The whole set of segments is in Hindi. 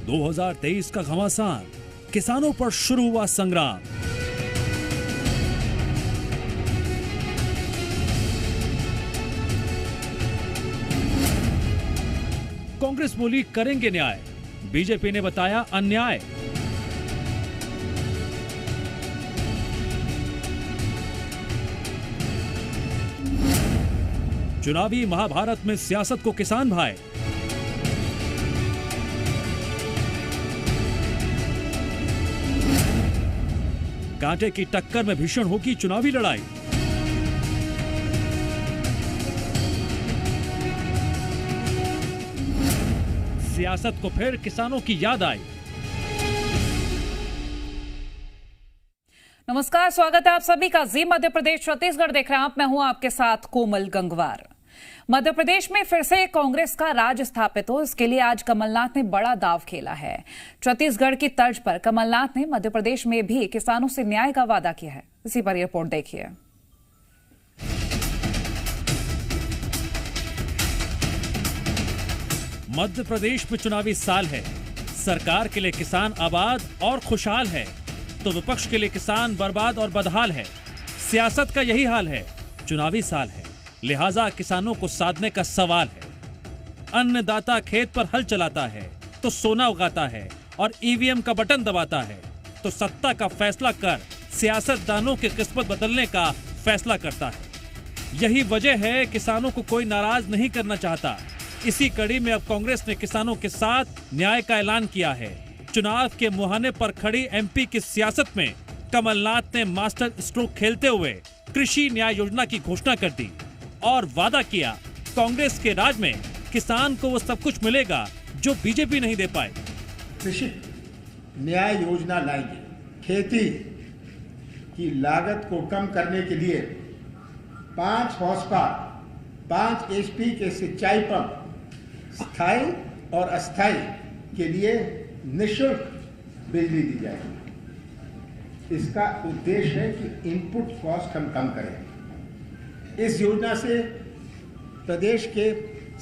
2023 का घमासान, किसानों पर शुरू हुआ संग्राम। कांग्रेस बोली करेंगे न्याय, बीजेपी ने बताया अन्याय। चुनावी महाभारत में सियासत को किसान भाए। कांटे की टक्कर में भीषण होगी चुनावी लड़ाई। सियासत को फिर किसानों की याद आई। नमस्कार, स्वागत है आप सभी का जी मध्य प्रदेश छत्तीसगढ़ देख रहे हैं आप। मैं हूं आपके साथ कोमल गंगवार। मध्य प्रदेश में फिर से कांग्रेस का राज स्थापित हो, इसके लिए आज कमलनाथ ने बड़ा दांव खेला है। छत्तीसगढ़ की तर्ज पर कमलनाथ ने मध्य प्रदेश में भी किसानों से न्याय का वादा किया है। इसी पर रिपोर्ट देखिए। मध्य प्रदेश में चुनावी साल है। सरकार के लिए किसान आबाद और खुशहाल है, तो विपक्ष के लिए किसान बर्बाद और बदहाल है। सियासत का यही हाल है। चुनावी साल है, लिहाजा किसानों को साधने का सवाल है। अन्नदाता खेत पर हल चलाता है तो सोना उगाता है और ईवीएम का बटन दबाता है तो सत्ता का फैसला कर सियासतदानों की किस्मत बदलने का फैसला करता है। यही वजह है किसानों को कोई नाराज नहीं करना चाहता। इसी कड़ी में अब कांग्रेस ने किसानों के साथ न्याय का ऐलान किया है। चुनाव के मुहाने पर खड़ी एमपी की सियासत में कमलनाथ ने मास्टर स्ट्रोक खेलते हुए कृषि न्याय योजना की घोषणा कर दी और वादा किया कांग्रेस के राज में किसान को वो सब कुछ मिलेगा जो बीजेपी नहीं दे पाए। कृषि न्याय योजना लाएंगे। खेती की लागत को कम करने के लिए 5 हॉर्स पावर 5 HP के सिंचाई पंप स्थायी और अस्थायी के लिए निःशुल्क बिजली दी जाएगी। इसका उद्देश्य है कि इनपुट कॉस्ट हम कम करें। इस योजना से प्रदेश के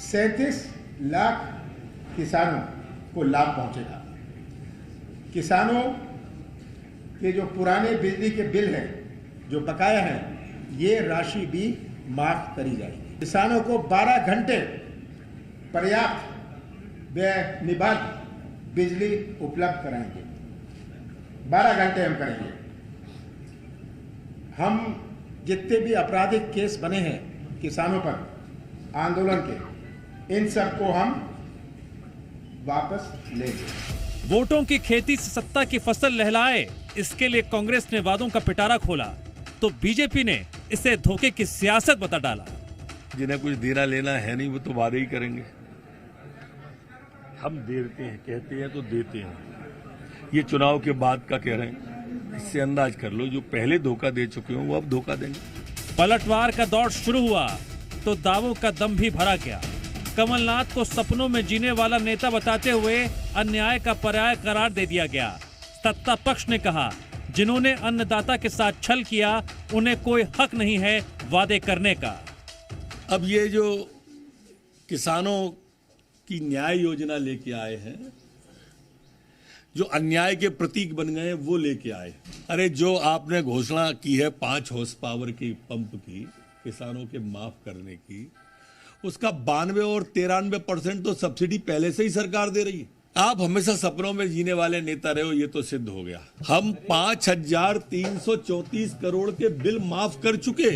37 लाख किसानों को लाभ पहुंचेगा। किसानों के जो पुराने बिजली के बिल हैं, जो बकाया हैं, ये राशि भी माफ करी जाएगी। किसानों को 12 घंटे पर्याप्त व्यय निबाध बिजली उपलब्ध कराएंगे। 12 घंटे हम करेंगे। हम जितने भी आपराधिक केस बने हैं किसानों पर आंदोलन के, इन सब को हम वापस लेंगे। वोटों की खेती से सत्ता की फसल लहलाए, इसके लिए कांग्रेस ने वादों का पिटारा खोला तो बीजेपी ने इसे धोखे की सियासत बता डाला। जिन्हें कुछ देना लेना है नहीं वो तो वादे ही करेंगे। हम देते हैं, कहते हैं तो देते हैं। ये चुनाव के बाद का कह रहे हैं, इससे अंदाज कर लो जो पहले धोखा दे चुके हो वो अब धोखा देंगे। पलटवार का दौर शुरू हुआ तो दावों का दम भी भरा गया। कमलनाथ को सपनों में जीने वाला नेता बताते हुए अन्याय का पर्याय करार दे दिया गया। सत्ता पक्ष ने कहा जिन्होंने अन्नदाता के साथ छल किया उन्हें कोई हक नहीं है वादे करने का। अब ये जो किसानों की न्याय योजना लेके आए हैं, जो अन्याय के प्रतीक बन गए वो लेके आए। अरे जो आपने घोषणा की है 5 हॉर्स पावर की पंप की किसानों के माफ करने की, उसका 92 और 93% तो सब्सिडी पहले से ही सरकार दे रही है। आप हमेशा सपनों में जीने वाले नेता रहे हो, ये तो सिद्ध हो गया। हम 5334 करोड़ के बिल माफ कर चुके।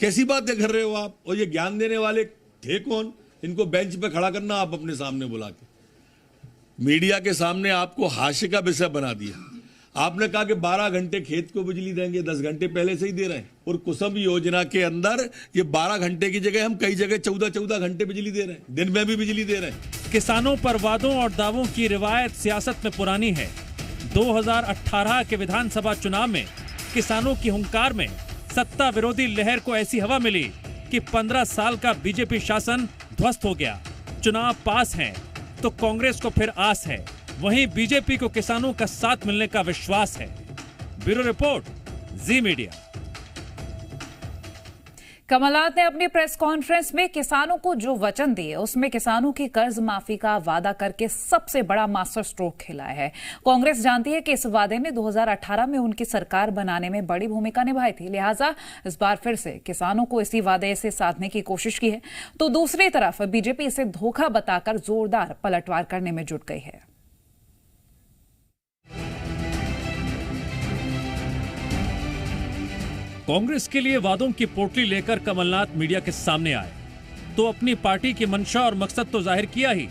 कैसी बातें कर रहे हो आप? और ये ज्ञान देने वाले थे कौन? इनको बेंच पे खड़ा करना आप अपने सामने बुला के, मीडिया के सामने आपको हास्य का विषय बना दिया। आपने कहा कि 12 घंटे खेत को बिजली देंगे, 10 घंटे पहले से ही दे रहे हैं। और कुसुम योजना के अंदर ये 12 घंटे की जगह हम कई जगह 14-14 घंटे बिजली दे रहे हैं, दिन में भी बिजली दे रहे हैं। किसानों पर वादों और दावों की रिवायत सियासत में पुरानी है। 2018 के विधानसभा चुनाव में किसानों की हुंकार में सत्ता विरोधी लहर को ऐसी हवा मिली कि 15 साल का बीजेपी शासन ध्वस्त हो गया। चुनाव पास हैं तो कांग्रेस को फिर आस है, वहीं बीजेपी को किसानों का साथ मिलने का विश्वास है। ब्यूरो रिपोर्ट, जी मीडिया। कमलनाथ ने अपनी प्रेस कॉन्फ्रेंस में किसानों को जो वचन दिए उसमें किसानों की कर्ज माफी का वादा करके सबसे बड़ा मास्टर स्ट्रोक खिलाया है। कांग्रेस जानती है कि इस वादे ने 2018 में उनकी सरकार बनाने में बड़ी भूमिका निभाई थी, लिहाजा इस बार फिर से किसानों को इसी वादे से साधने की कोशिश की है। तो दूसरी तरफ बीजेपी इसे धोखा बताकर जोरदार पलटवार करने में जुट गई है। कांग्रेस के लिए वादों की पोटली लेकर कमलनाथ मीडिया के सामने आए तो अपनी पार्टी की मंशा और मकसद तो जाहिर किया ही,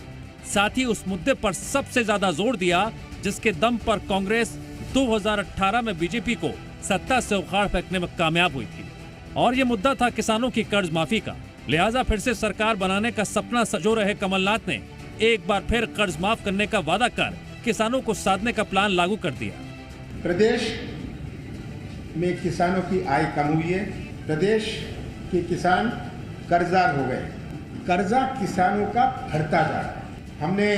साथ ही उस मुद्दे पर सबसे ज्यादा जोर दिया जिसके दम पर कांग्रेस 2018 में बीजेपी को सत्ता से उखाड़ फेंकने में कामयाब हुई थी। और ये मुद्दा था किसानों की कर्ज माफी का। लिहाजा फिर से सरकार बनाने का सपना सजो रहे कमलनाथ ने एक बार फिर कर्ज माफ करने का वादा कर किसानों को साधने का प्लान लागू कर दिया। प्रदेश में किसानों की आय कम हुई है, प्रदेश के किसान कर्जदार हो गए, कर्जा किसानों का बढ़ता जा रहा है। हमने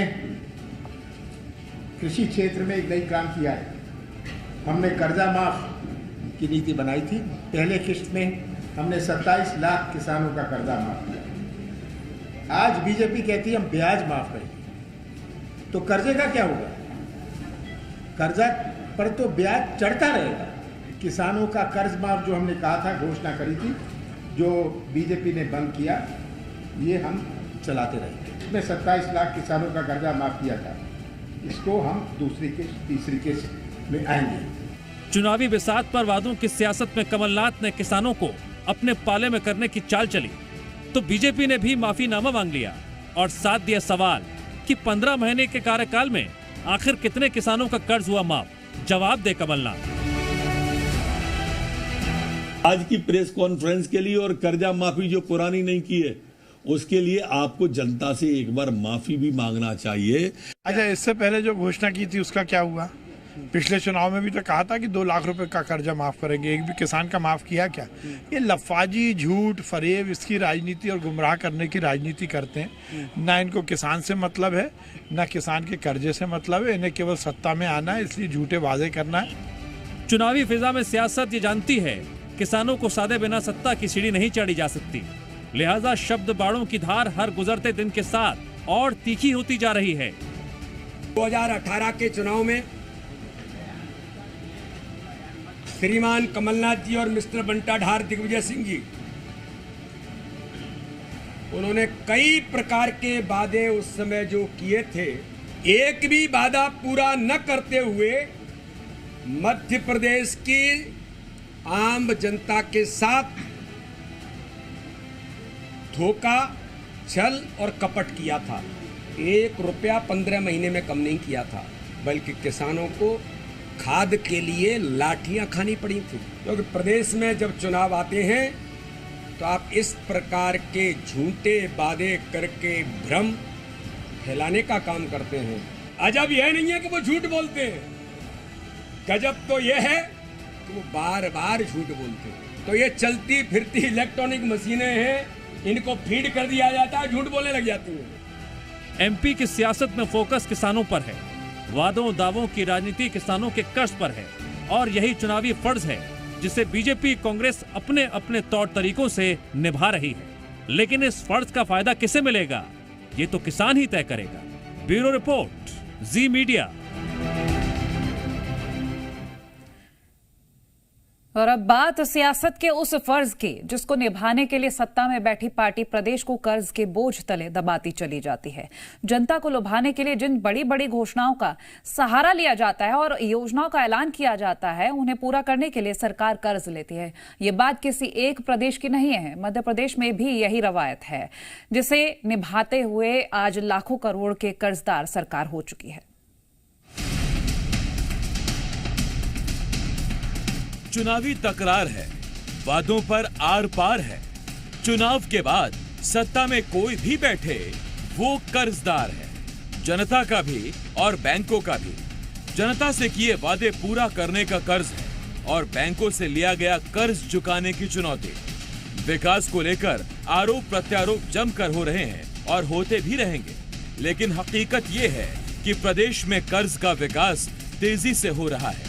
कृषि क्षेत्र में एक नई क्रांति किया है। हमने कर्जा माफ की नीति बनाई थी। पहले किश्त में हमने 27 लाख किसानों का कर्जा माफ किया। आज बीजेपी कहती है हम ब्याज माफ करेंगे, तो कर्जे का क्या होगा? कर्जा पर तो ब्याज चढ़ता रहेगा। किसानों का कर्ज माफ जो हमने कहा था, घोषणा करी थी, जो बीजेपी ने बंद किया, ये हम चलाते रहेंगे। इसमें 27 लाख किसानों का कर्जा माफ किया था, इसको हम दूसरी किस्त, तीसरी किस्त में आएंगे। चुनावी बिसात पर वादों की सियासत में कमलनाथ ने किसानों को अपने पाले में करने की चाल चली तो बीजेपी ने भी माफीनामा मांग लिया और साथ दिया सवाल कि 15 महीने के कार्यकाल में आखिर कितने किसानों का कर्ज हुआ माफ? जवाब दे कमलनाथ। आज की प्रेस कॉन्फ्रेंस के लिए और कर्जा माफी जो पुरानी नहीं की है उसके लिए आपको जनता से एक बार माफी भी मांगना चाहिए। अच्छा, इससे पहले जो घोषणा की थी उसका क्या हुआ? पिछले चुनाव में भी तो कहा था कि 2 लाख रुपए का कर्जा माफ करेंगे, एक भी किसान का माफ किया क्या? ये लफाजी, झूठ, फरेब, इसकी राजनीति और गुमराह करने की राजनीति करते हैं। ना इनको किसान से मतलब है, ना किसान के कर्जे से मतलब है। इन्हें केवल सत्ता में आना है, इसलिए झूठे वादे करना है। चुनावी फिजा में सियासत ये जानती है किसानों को साधे बिना सत्ता की सीढ़ी नहीं चढ़ी जा सकती, लिहाजा शब्द बाणों की धार हर गुजरते दिन के साथ और तीखी होती जा रही है। 2018 के चुनाव में श्रीमान कमलनाथ जी और मिस्टर बंटाढार दिग्विजय सिंह जी, उन्होंने कई प्रकार के वादे उस समय जो किए थे, एक भी वादा पूरा न करते हुए मध्य प्रदेश की आम जनता के साथ धोखा, छल और कपट किया था। 1 रुपया 15 महीने में कम नहीं किया था, बल्कि किसानों को खाद के लिए लाठियां खानी पड़ी थी। क्योंकि प्रदेश में जब चुनाव आते हैं तो आप इस प्रकार के झूठे वादे करके भ्रम फैलाने का काम करते हैं। अजब यह नहीं है कि वो झूठ बोलते हैं, गजब तो यह है कि वो बार बार झूठ बोलते हैं। तो ये चलती फिरती इलेक्ट्रॉनिक मशीनें हैं, इनको फीड कर दिया जाता है, झूठ बोलने लग जाती हैं। एमपी की सियासत में फोकस किसानों पर है, वादों दावों की राजनीति किसानों के कर्ज पर है और यही चुनावी फर्ज है जिसे बीजेपी कांग्रेस अपने अपने तौर तरीकों से निभा रही है। लेकिन इस फर्ज का फायदा किसे मिलेगा, ये तो किसान ही तय करेगा। ब्यूरो रिपोर्ट, जी मीडिया। और अब बात सियासत के उस फर्ज की जिसको निभाने के लिए सत्ता में बैठी पार्टी प्रदेश को कर्ज के बोझ तले दबाती चली जाती है। जनता को लुभाने के लिए जिन बड़ी बड़ी घोषणाओं का सहारा लिया जाता है और योजनाओं का ऐलान किया जाता है, उन्हें पूरा करने के लिए सरकार कर्ज लेती है। ये बात किसी एक प्रदेश की नहीं है, मध्य प्रदेश में भी यही रवायत है, जिसे निभाते हुए आज लाखों करोड़ के कर्जदार सरकार हो चुकी है। चुनावी तकरार है, वादों पर आर पार है। चुनाव के बाद सत्ता में कोई भी बैठे वो कर्जदार है, जनता का भी और बैंकों का भी। जनता से किए वादे पूरा करने का कर्ज है और बैंकों से लिया गया कर्ज चुकाने की चुनौती। विकास को लेकर आरोप प्रत्यारोप जमकर हो रहे हैं और होते भी रहेंगे, लेकिन हकीकत ये है कि प्रदेश में कर्ज का विकास तेजी से हो रहा है।